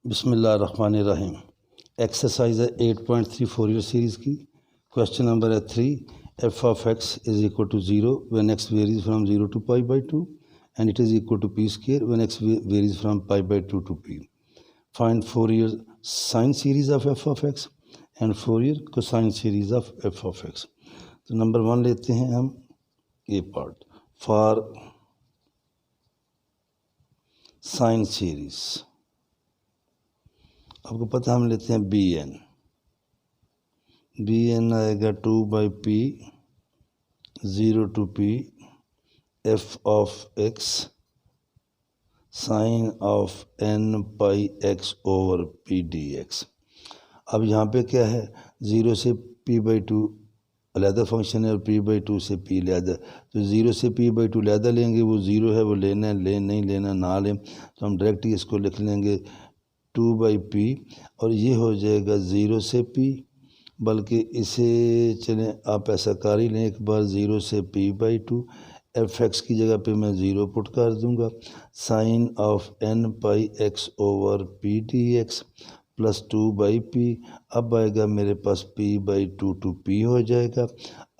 बिस्मिल्लाहिर्रहमानिर्रहीम। एक्सरसाइज है 8.3 Fourier series की। क्वेश्चन नंबर है 3। F of X is equal to 0 when X varies from 0 to pi by 2 and it is equal to P square when X varies from pi by 2 to P. Find Fourier sine series of X and Fourier cosine series of F of X. तो number 1 लेते हैं हम ये part for sine series. आपको पता हम लेते हैं बी एन आएगा 2 by P 0 to P F of x sine of N pi x over P D X. अब यहाँ पे क्या है, 0 से पी बाई 2 अलहदा फंक्शन है और पी बाई 2 से पी अलहदा। तो 0 से पी बाई 2 अलहदा लेंगे, वो 0 है वो लेना है, ले नहीं लेना ना लें। तो हम डायरेक्ट ही इसको लिख लेंगे 2 बाई पी और ये हो जाएगा 0 से पी, बल्कि इसे चलें आप ऐसा कर ही लें एक बार, 0 से पी बाई 2 एफ एक्स की जगह पे मैं 0 पुट कर दूंगा, sine of N pi x over P D X plus 2 by P. अब आएगा मेरे पास पी बाई 2 टू पी हो जाएगा।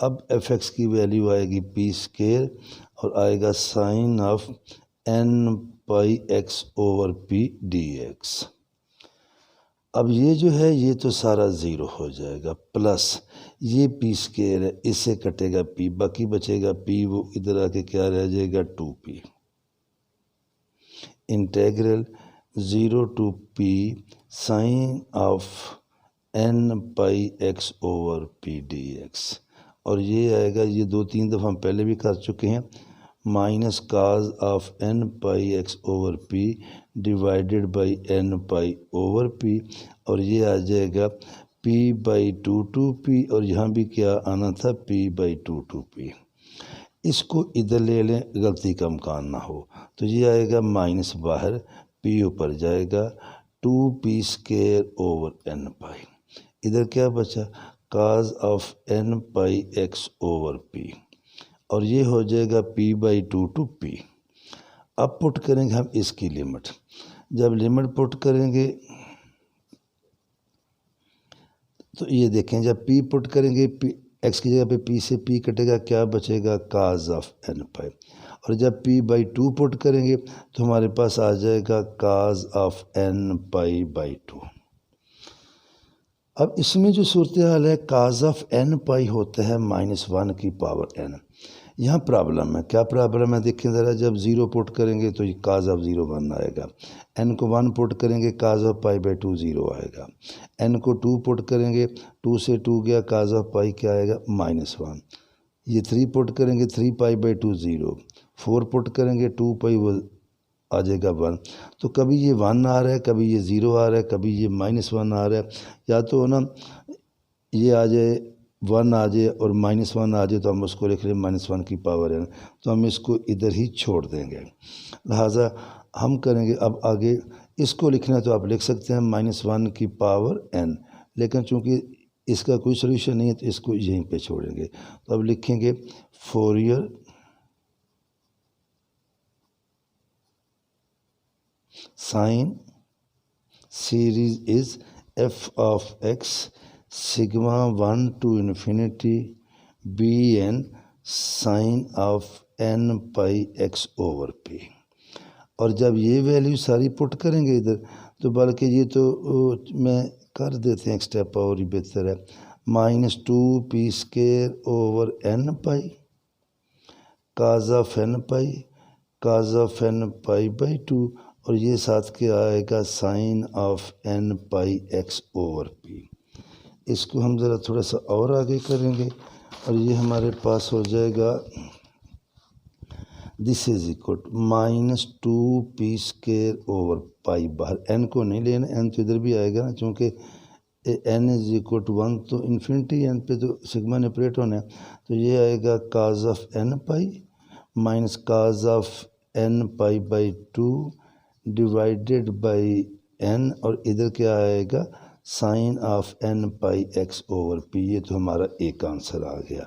अब एफ एक्स की वैल्यू आएगी पी स्क्वायर और आएगा sine of N pi x over P D X. अब ये जो है ये तो सारा 0 हो जाएगा, प्लस ये पी स्क्वायर है, इससे कटेगा पी, बाकी बचेगा पी, वो इधर आके क्या रह जाएगा 2p। Integral 0 to p sine of N pi x over P D x. और ये आएगा, ये 2-3 दफ़ा हम पहले भी कर चुके हैं, minus cos of N pi x over p divided by n pi over P, और ये आ जाएगा पी बाई 2 टू पी, और यहाँ भी क्या आना था पी बाई 2 टू पी। इसको इधर ले लें, गलती का इम्कान ना हो, तो ये आएगा माइनस बाहर, पी ऊपर जाएगा 2p स्क्वायर ओवर एन पाई। इधर क्या बचा, cos of N pi x over P, और ये हो जाएगा पी बाई 2 टू पी। अब पुट करेंगे हम इसकी लिमिट। जब लिमिट पुट करेंगे तो ये देखें, जब पी पुट करेंगे पी एक्स की जगह पे पी से पी कटेगा, क्या बचेगा काज ऑफ एन पाई। और जब पी बाई 2 पुट करेंगे तो हमारे पास आ जाएगा काज ऑफ एन पाई बाई 2। अब इसमें जो सूरत हाल है, काज ऑफ एन पाई होता है -1 की पावर एन। यहाँ प्रॉब्लम है, क्या प्रॉब्लम है देखें ज़रा। जब 0 पुट करेंगे तो ये काज ऑफ 0 1 आएगा, एन को 1 पुट करेंगे काज ऑफ पाई बाई 2 0 आएगा, एन को 2 पुट करेंगे 2 से 2 गया, काज ऑफ पाई क्या आएगा -1। ये 3 पुट करेंगे 3 पाई बाई 2 0, 4 पुट करेंगे 2 पाई वो आ जाएगा 1। तो कभी ये 1 आ रहा है, कभी ये 0 आ रहा है, कभी ये -1 आ रहा है, या तो ना ये आ जाए 1 आ जाए और -1 आ जाए तो हम उसको लिख लें -1 की पावर n। तो हम इसको इधर ही छोड़ देंगे, लिहाजा हम करेंगे अब आगे इसको लिखना है तो आप लिख सकते हैं -1 की पावर n, लेकिन चूँकि इसका कोई सोल्यूशन नहीं है तो इसको यहीं पे छोड़ेंगे। तो अब लिखेंगे Fourier sine series is f of x sigma 1 to infinity b N sine of N pi x over P. और जब ये वैल्यू सारी पुट करेंगे इधर, तो बल्कि ये तो मैं कर देते हैं एक स्टेप और ही बेहतर है, -2p square over n pi cos of N pi cos of N pi by 2, और ये साथ के आएगा sine of N pi x over p. इसको हम ज़रा थोड़ा सा और आगे करेंगे और ये हमारे पास हो जाएगा this is equal to -2p square over pi, बाहर एन को नहीं लेना, एन तो इधर भी आएगा ना, चूँकि n इज इक्वल टू 1 तो इन्फिनिटी एन पे तो सिग्मा ने ऑपरेट होना है। तो ये आएगा cos of N pi minus cos of N pi by 2 divided by N, और इधर क्या आएगा sine of N pi x over P. ये तो हमारा एक आंसर आ गया।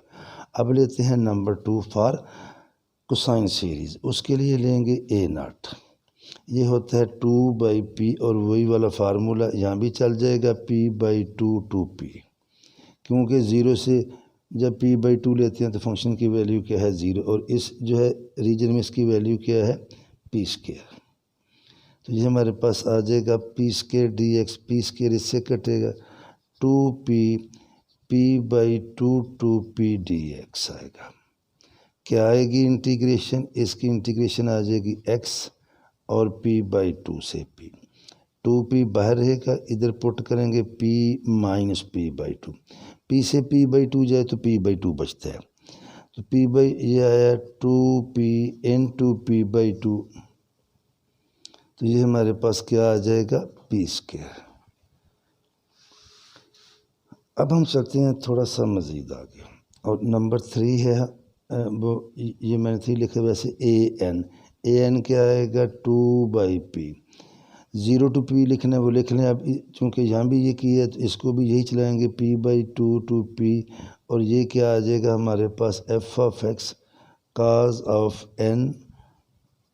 अब लेते हैं नंबर 2 फॉर कोसाइन सीरीज़। उसके लिए लेंगे a0। ये होता है 2/p और वही वाला फार्मूला यहाँ भी चल जाएगा p/2 2p, क्योंकि ज़ीरो से जब p/2 लेते हैं तो फंक्शन की वैल्यू क्या है 0 और इस जो है रीजन में इसकी वैल्यू क्या है p²। तो ये हमारे पास आ जाएगा p² dx, p² इससे कटेगा 2p p/2 2p dx आएगा। क्या आएगी इंटीग्रेशन, इसकी इंटीग्रेशन आ जाएगी x और p/2 से p, 2p बाहर रहेगा, इधर पुट करेंगे p - p/2, p से p/2 जाए तो p/2 बचता है, तो ये आया 2p into p/2, तो ये हमारे पास क्या आ जाएगा p²। अब हम चलते हैं थोड़ा सा मज़ीद आगे और नंबर 3 है वो ये मैंने 3 लिखा वैसे an क्या आएगा 2/p, 0 to p लिखना है वो लिख लें। अब चूँकि यहाँ भी ये किया है तो इसको भी यही चलाएंगे p/2 2p, और ये क्या आ जाएगा हमारे पास f(x) cos of n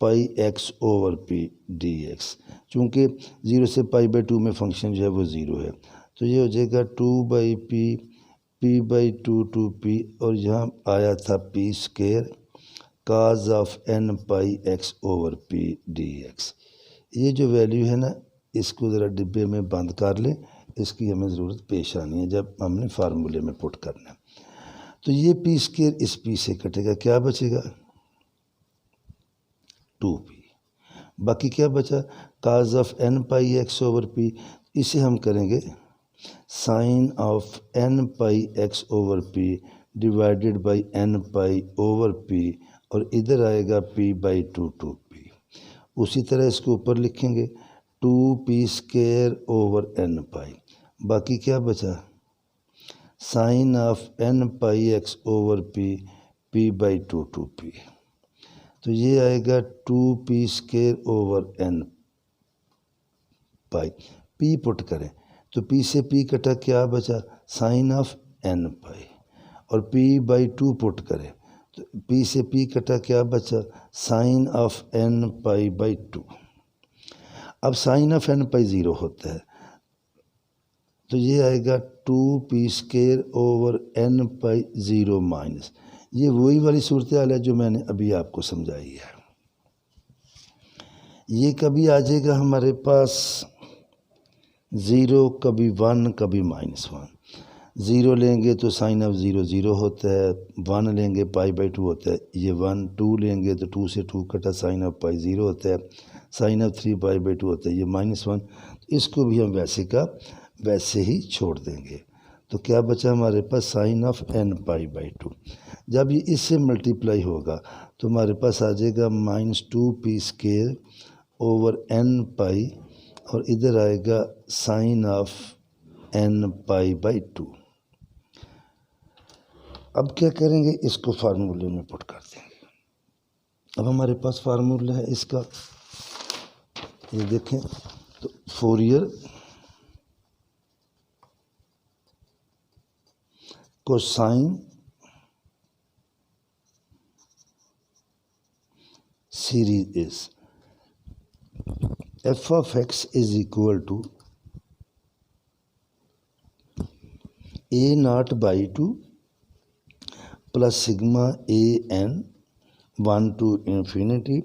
πx/p dx, चूँकि 0 से π/2 में फंक्शन जो है वो 0 है, तो ये हो जाएगा 2/p p/2 2p, और यहाँ आया था p² cos of n πx/p dx। ये जो वैल्यू है ना इसको ज़रा डिब्बे में बंद कर लें, इसकी हमें ज़रूरत पेश आनी है जब हमने फार्मूले में पुट करना है। तो ये p² इस p से कटेगा, क्या बचेगा 2p, बाकी क्या बचा cos of n πx/p, इसे हम करेंगे sin of n πx/p divided by n/p, और इधर आएगा p/2 2p। उसी तरह इसको ऊपर लिखेंगे 2p² n π, बाकी क्या बचा sin of n πx/p p/2 2p, तो ये आएगा 2p² n π, p पुट करें तो p से p कटा, क्या बचा sin of n π, और p/2 पुट करें तो p से p कटा, क्या बचा sin of n π/2। अब sin of n π 0 होता है तो ये आएगा 2p² n π 0 माइनस, ये वही वाली सूरत हाल है जो मैंने अभी आपको समझाई है। ये कभी आ जाएगा हमारे पास 0, कभी 1, कभी -1। 0 लेंगे तो साइन ऑफ 0 0 होता है, 1 लेंगे π/2 होता है, ये 1, 2 लेंगे तो 2 से 2 कटा साइन ऑफ π 0 होता है, साइन ऑफ 3 π/2 होता है, ये -1। इसको भी हम वैसे का वैसे ही छोड़ देंगे, तो क्या बचा हमारे पास साइन ऑफ n π/2। जब ये इससे मल्टीप्लाई होगा तो हमारे पास आ जाएगा -2p² n π, और इधर आएगा साइन ऑफ n π/2। अब क्या करेंगे, इसको फार्मूले में पुट कर देंगे। अब हमारे पास फार्मूला है इसका, ये देखें तो Fourier cosine series is f(x) is equal to a0/2 plus sigma an 1 to infinity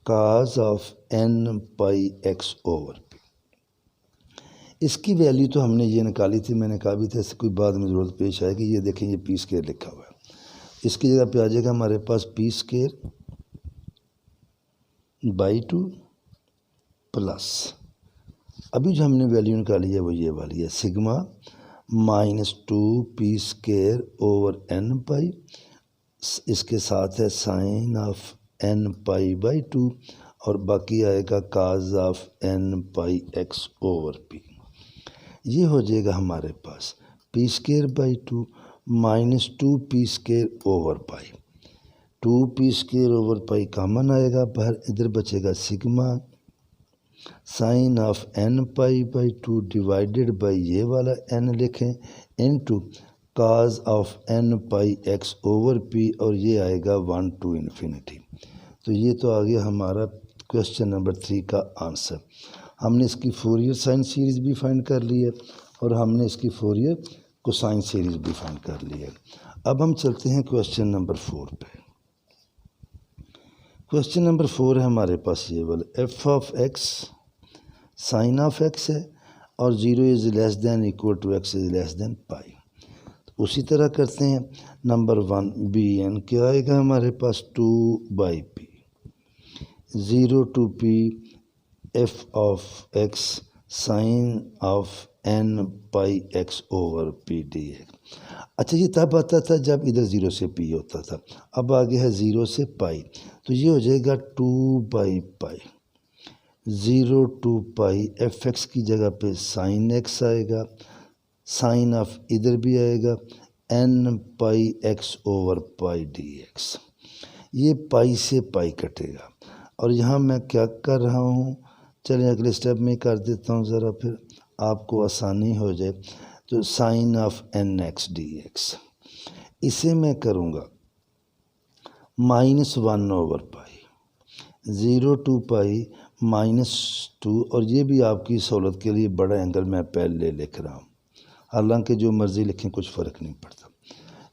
cos of n πx/p। इसकी वैल्यू तो हमने ये निकाली थी, मैंने कहा भी था इससे कोई बाद में ज़रूरत पेश आएगी। ये देखें ये p² लिखा हुआ है, इसकी जगह पे आ जाएगा हमारे पास p²/2 प्लस अभी जो हमने वैल्यू निकाली है वो ये वाली है सिग्मा -2p² n π, इसके साथ है साइन ऑफ n π/2, और बाकी आएगा cos ऑफ n πx/p। ये हो जाएगा हमारे पास p²/2 -2p²/π, 2p²/π कॉमन आएगा बाहर, इधर बचेगा sigma sine of n π/2 divided by ये वाला n लिखें into cos of n πx/p, और ये आएगा 1 to infinity। तो ये तो आ गया हमारा क्वेश्चन नंबर 3 का आंसर। हमने इसकी फोरियर साइन सीरीज़ भी फाइंड कर ली है और हमने इसकी फोरियर कोसाइन सीरीज़ भी फाइंड कर ली है। अब हम चलते हैं क्वेश्चन नंबर 4 पे। क्वेश्चन नंबर 4 है हमारे पास ये वाला, F of x sine of X है और 0 is less than equal to X is less than pi. उसी तरह करते हैं। नंबर 1 बी एन क्या आएगा हमारे पास 2/p, 0 to p f of x sine of n pi x over P D x. अच्छा, ये तब आता था जब इधर 0 से p होता था, अब आगे है 0 से पाई, तो ये हो जाएगा 2/पाई, 0 to पाई एफ एक्स की जगह पे साइन एक्स आएगा, साइन ऑफ इधर भी आएगा n pi x over pi D X. ये पाई से पाई कटेगा और यहाँ मैं क्या कर रहा हूँ, चलिए अगले स्टेप में कर देता हूँ ज़रा, फिर आपको आसानी हो जाए। तो sine of N x d x, इसे मैं करूँगा -1/पाई, 0 to पाई -2, और ये भी आपकी सहूलत के लिए बड़ा एंगल मैं पहले लिख रहा हूँ, हालांकि जो मर्ज़ी लिखें कुछ फ़र्क नहीं पड़ता।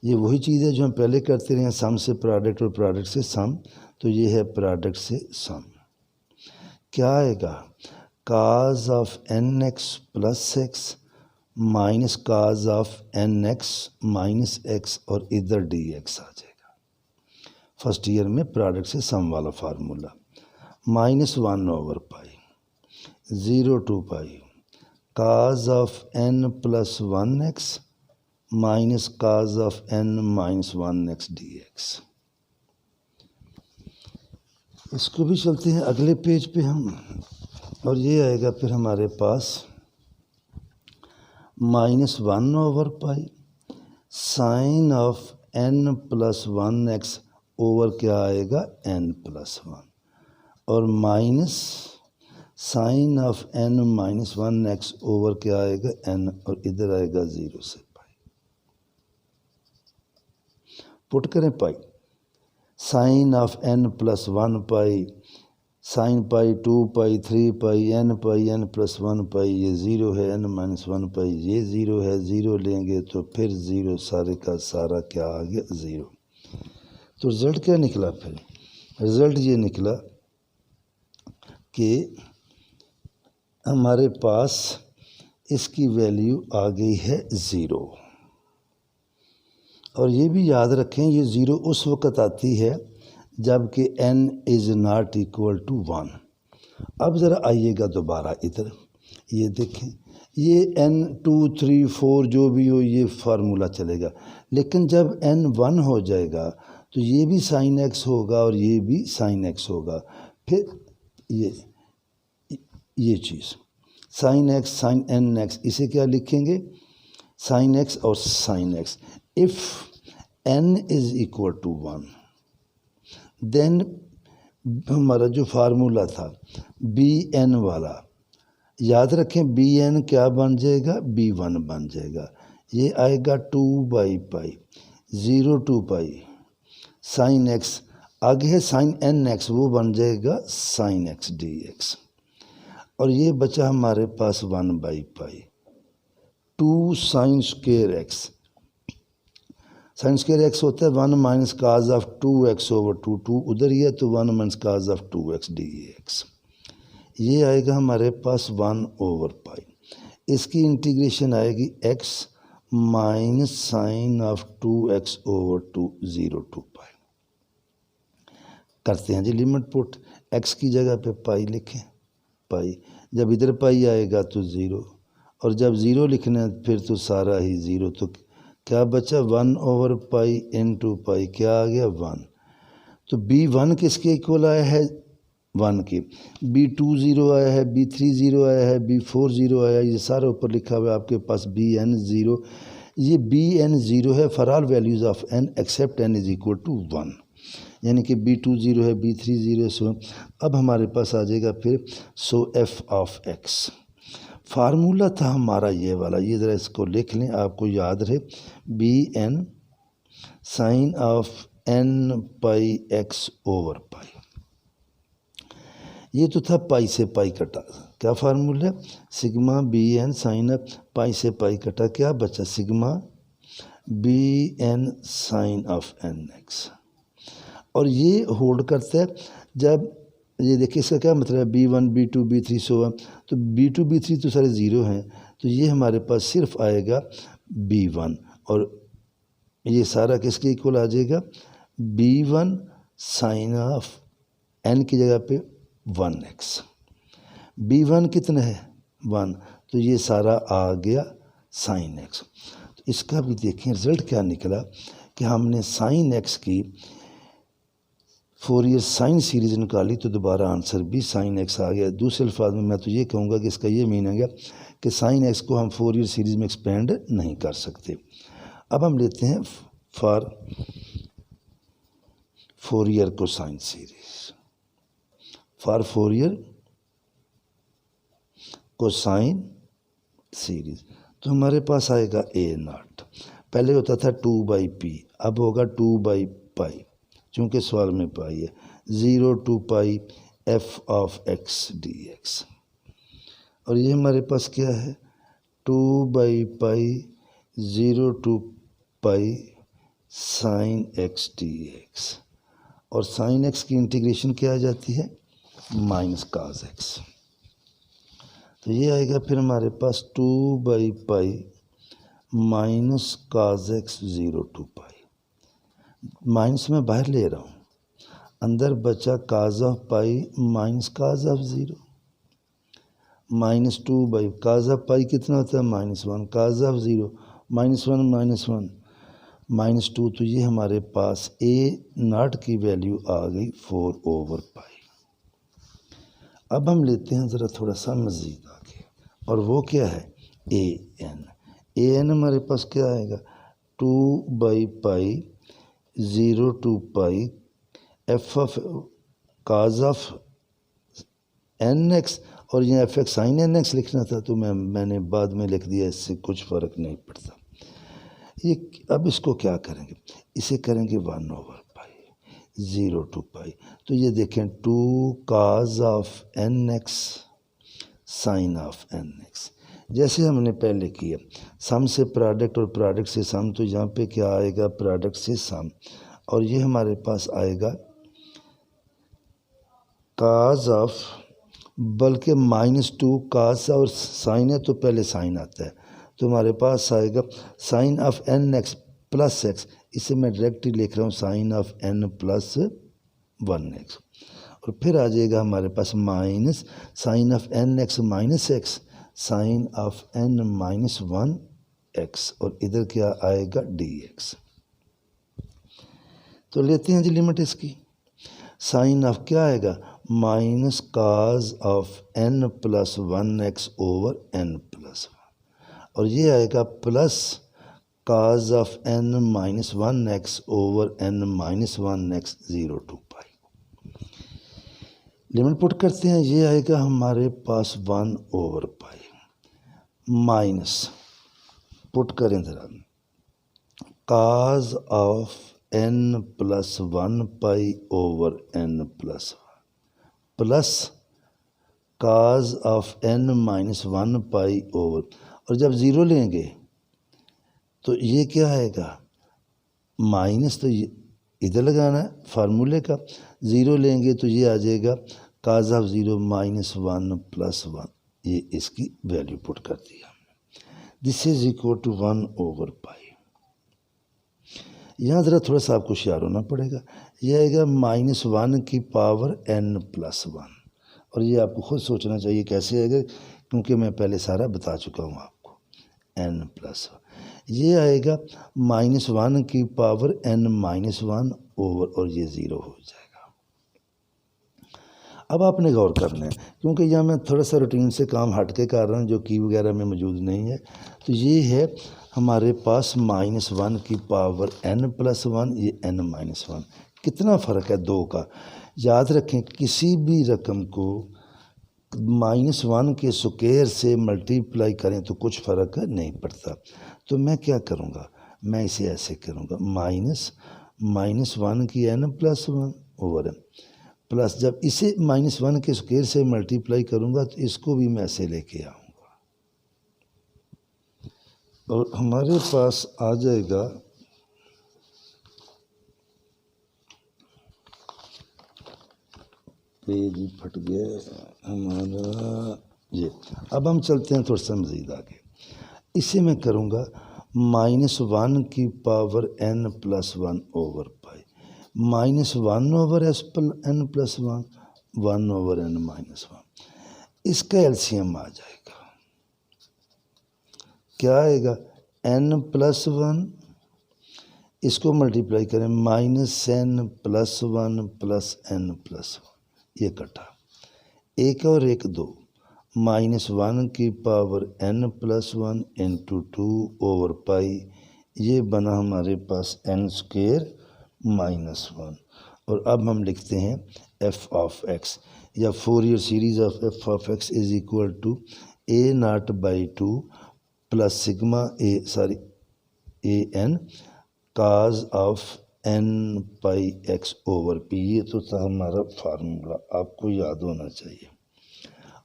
ये वही चीज़ है जो हम पहले करते रहे हैं, सम से प्रोडक्ट और प्रोडक्ट से सम, तो ये है प्रोडक्ट से सम। क्या आएगा, cos of N X plus X minus cos of N X minus X, और इधर डी एक्स आ जाएगा। फर्स्ट ईयर में प्रोडक्ट से सम वाला फार्मूला, -1/पाई, 0 to pi cos of n plus 1x minus cos of n minus 1x dx। इसको भी चलते हैं अगले पेज पे हम, और ये आएगा फिर हमारे पास -1/पाई sine of n plus 1x over क्या आएगा n प्लस 1, और minus sine of n minus 1x over क्या आएगा n, और इधर आएगा 0 से पाई। पुट करें pi, sine of n plus 1 pi, sine pi 2 pi 3 pi n plus 1 pi, ये 0 है, n माइनस 1 पाई ये 0 है, 0 लेंगे तो फिर 0, सारे का सारा क्या आ गया 0। तो रिज़ल्ट क्या निकला, फिर रिज़ल्ट ये निकला कि हमारे पास इसकी वैल्यू आ गई है 0। और ये भी याद रखें, ये 0 उस वक़्त आती है जबकि n is not equal to 1। अब ज़रा आइएगा दोबारा इधर, ये देखें, ये n 2 3 4 जो भी हो ये फार्मूला चलेगा, लेकिन जब n 1 हो जाएगा तो ये भी साइन x होगा और ये भी साइन x होगा। फिर ये चीज़ sine x sine n x, इसे क्या लिखेंगे, साइन x और sine x। If n is equal to 1 then हमारा जो फार्मूला था bn वाला, याद रखें bn क्या बन जाएगा, b1 बन जाएगा। ये आएगा 2/पाई, 0 to पाई साइन x, आगे है साइन n x, वो बन जाएगा साइन x dx, और ये बचा हमारे पास 1/पाई 2 sine square x। Sine square x होता है 1 minus cos of 2x over 2 उधर ही है, तो 1 minus cos of 2x dx। ये आएगा हमारे पास 1/पाई, इसकी इंटीग्रेशन आएगी x minus sine of 2x over 2 0 to pi. करते हैं जी लिमिट पुट, x की जगह पे पाई लिखें, पाई, जब इधर पाई आएगा तो 0, और जब 0 लिखना है फिर तो सारा ही 0, तो क्या बचा 1/पाई इनटू पाई, क्या आ गया 1। तो b1 किसके इक्वल आया है 1 के, b2 0 आया है, b3 0 आया है, b4 0 आया है, ये सारा ऊपर लिखा हुआ है आपके पास bn 0। ये bn 0 है for all values of n except n is equal to 1, यानी कि b2 0 है, b3 0 है। सो अब हमारे पास आ जाएगा फिर सो f ऑफ x। फार्मूला था हमारा ये वाला, ये ज़रा इसको लिख लें, आपको याद रहे, bn sine of n pi x over pi. ये तो था पाई से पाई कटा, क्या फार्मूला है, sigma B N sine of pi से पाई कटा, क्या बचा, sigma B N sine of N X. और ये होल्ड करता है जब, ये देखिए इसका क्या मतलब है, B1 B2 B3 so on, तो B2 B3 तो सारे ज़ीरो हैं, तो ये हमारे पास सिर्फ आएगा B1, और ये सारा किसके इक्वल आ जाएगा, B1 साइन ऑफ n की जगह पे 1x। B1 कितना है 1, तो ये सारा आ गया साइन x। तो इसका भी देखें रिजल्ट क्या निकला कि हमने साइन x की फोरियर साइन सीरीज निकाली, तो दोबारा आंसर भी साइन x आ गया। दूसरे अल्फाज में मैं तो ये कहूँगा कि इसका ये मीनिंग है कि साइन x को हम फोरियर सीरीज में एक्सपेंड नहीं कर सकते। अब हम लेते हैं for Fourier cosine series, for Fourier cosine series, तो हमारे पास आएगा A0, पहले होता था 2/p, अब होगा 2/π, चूँकि सवाल में पाई है, 0 to π f of x dx, और ये हमारे पास क्या है 2/π 0 to π साइन x dx, और साइन x की इंटीग्रेशन क्या आ जाती है माइनस काज x, तो ये आएगा फिर हमारे पास 2/π minus cos x 0 to π, minus में बाहर ले रहा हूँ, अंदर बचा cos of pi minus cos of 0, -2 cos of pi कितना होता है -1, काज ऑफ 0 -1 -2, तो ये हमारे पास A0 की वैल्यू आ गई 4/π। अब हम लेते हैं ज़रा थोड़ा सा मज़ीद आगे, और वो क्या है an हमारे पास क्या आएगा 2/π 0 to π f of cause of nx, और ये एफ एक्स साइन nx लिखना था, तो मैंने बाद में लिख दिया, इससे कुछ फ़र्क नहीं पड़ता। ये अब इसको क्या करेंगे, इसे करेंगे 1/π 0 to π, तो ये देखें 2 cos of nx sine of nx, जैसे हमने पहले किया सम से प्रोडक्ट और प्रोडक्ट से सम, तो यहाँ पे क्या आएगा प्रोडक्ट से सम, और ये हमारे पास आएगा काज ऑफ, बल्कि -2 काज और साइन है तो पहले साइन आता है, तो हमारे पास आएगा sine of nx plus x, इसे मैं डायरेक्टली लिख रहा हूँ sign of n plus 1x, और फिर आ जाएगा हमारे पास minus sine of nx minus x sine of n minus 1x, और इधर क्या आएगा dx। तो लेते हैं जी लिमिट इसकी, साइन ऑफ क्या आएगा minus cos of n plus 1x over n plus 1, और ये आएगा plus cos of n minus 1x over n minus 1x 0 to π। Limit put करते हैं, ये आएगा हमारे पास 1/π माइनस, पुट करें ज़रा, cos of n plus 1π over n plus 1 plus cos of n minus 1π over, और जब ज़ीरो लेंगे तो ये क्या आएगा माइनस, तो ये इधर लगाना है फार्मूले का, ज़ीरो लेंगे तो ये आ जाएगा काज ऑफ 0 माइनस 1 प्लस 1, ये इसकी वैल्यू पुट कर दिया, दिस इज इक्वल टू 1/π। यहाँ ज़रा थोड़ा सा आपको होशियार होना पड़ेगा, ये आएगा -1 की पावर n प्लस 1, और ये आपको खुद सोचना चाहिए कैसे आएगा, क्योंकि मैं पहले सारा बता चुका हूँ आपको, n प्लस 1, ये आएगा -1 की पावर n माइनस 1 ओवर, और ये 0 हो जाएगा। अब आपने गौर करना है, क्योंकि यहाँ मैं थोड़ा सा रूटीन से काम हट के कर रहा हूँ जो की वगैरह में मौजूद नहीं है, तो ये है हमारे पास -1 की पावर n प्लस 1, ये n माइनस 1, कितना फ़र्क है 2 का। याद रखें किसी भी रकम को -1 के स्क्वायर से मल्टीप्लाई करें तो कुछ फ़र्क नहीं पड़ता, तो मैं क्या करूँगा, मैं इसे ऐसे करूँगा -1 की n प्लस 1 ओवर प्लस जब इसे -1 के स्क्वायर से मल्टीप्लाई करूँगा तो इसको भी मैं ऐसे लेके आऊँगा और हमारे पास आ जाएगा पेज फट गया हमारा ये। अब हम चलते हैं थोड़ा सा मज़ीद आगे। इसे मैं करूँगा -1 की पावर n + 1 ओवर पाई, -1 ओवर n + 1, 1 ओवर n - 1। इसका एलसीएम आ जाएगा, क्या आएगा, n + 1, इसको मल्टीप्लाई करें -n + 1 + n + 1, ये कटा, एक और एक दो, -1 की पावर n + 1 × 2 ओवर पाई, ये बना हमारे पास n² -1। और अब हम लिखते हैं f(x) या Fourier series of f(x) is equal to a0/2 plus sigma an cos of n πx over p। ये तो था हमारा फार्मूला, आपको याद होना चाहिए।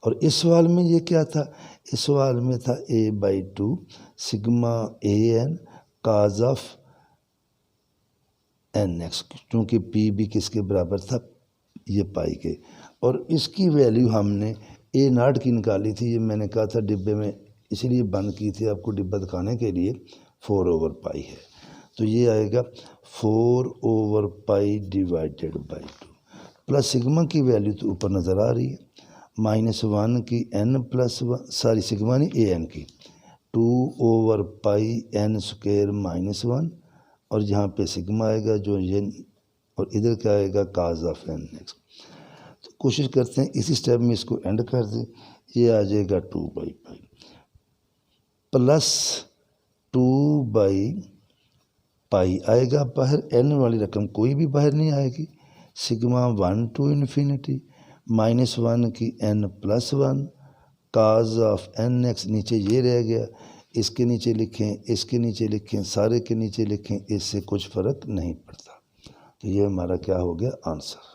और इस सवाल में ये क्या था, इस सवाल में था a/2 sigma an cos of nx, क्योंकि p भी किसके बराबर था, ये पाई के। और इसकी वैल्यू हमने a0 की निकाली थी, ये मैंने कहा था डिब्बे में इसीलिए बंद की थी आपको डिब्बा दिखाने के लिए, 4 ओवर पाई है। तो ये आएगा 4 over pi divided by 2 plus sigma की वैल्यू तो ऊपर नज़र आ रही है, -1 की n + 1, सॉरी सिग्मा नहीं an की 2 ओवर पाई n² -1, और यहाँ पे सिग्मा आएगा जो ये, और इधर क्या आएगा cos ऑफ nx। तो कोशिश करते हैं इसी स्टेप में इसको एंड कर दें, ये आ जाएगा 2/π प्लस 2/π आएगा बाहर, n वाली रकम कोई भी बाहर नहीं आएगी, सिग्मा 1 to ∞, -1 की n + 1 cos ऑफ nx, नीचे ये रह गया, इसके नीचे लिखें, इसके नीचे लिखें, सारे के नीचे लिखें, इससे कुछ फ़र्क नहीं पड़ता। तो ये हमारा क्या हो गया आंसर।